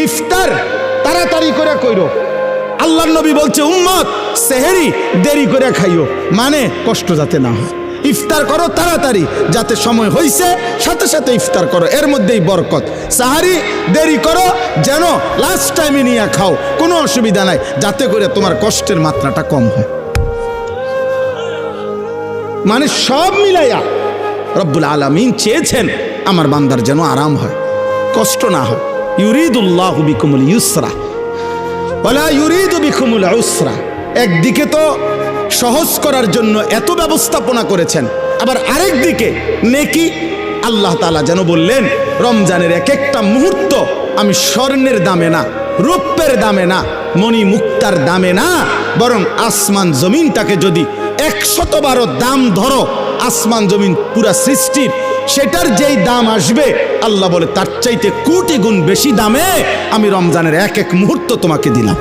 ইফতার তাড়াতাড়ি করে কইরো। আল্লাহর নবী বলছে উম্মত সেহেরি দেরি করে খাইও, মানে কষ্ট যাতে না হয়। ইফতার করো তাড়াতাড়ি, যাতে সময় হইছে সাথে সাথে ইফতার করো, এর মধ্যেই বরকত। সাহারি দেরি করো, যেন লাস্ট টাইমে নিয়ে খাও, কোনো অসুবিধা নাই, যাতে করে তোমার কষ্টের মাত্রাটা কম হয়। মানে সব মিলাইয়া রব্বুল আলামিন চেয়েছেন আমার বান্দার যেন আরাম হয়, কষ্ট না হয়। ইউরিদুল্লাহু বিকুমুল ইউসরা ওয়ালা ইউরিদু বিকুমুল উসরা। একদিকে তো সহজ করার জন্য এত ব্যবস্থাপনা করেছেন, আবার আরেক দিকে নেকি। আল্লাহ তাআলা যেন বললেন রমজানের এক একটা মুহূর্ত আমি স্বর্ণের দামে না, রৌপ্যের দামে না, মণি মুক্তার দামে না, বরং আসমান জমিনটাকে যদি 100 দাম ধরো, আসমান জমিন পুরা সৃষ্টির, সেটার যেই দাম আসবে আল্লাহ বলে তার চাইতে কোটি গুণ বেশি দামে আমি রমজানের এক এক মুহূর্ত তোমাকে দিলাম।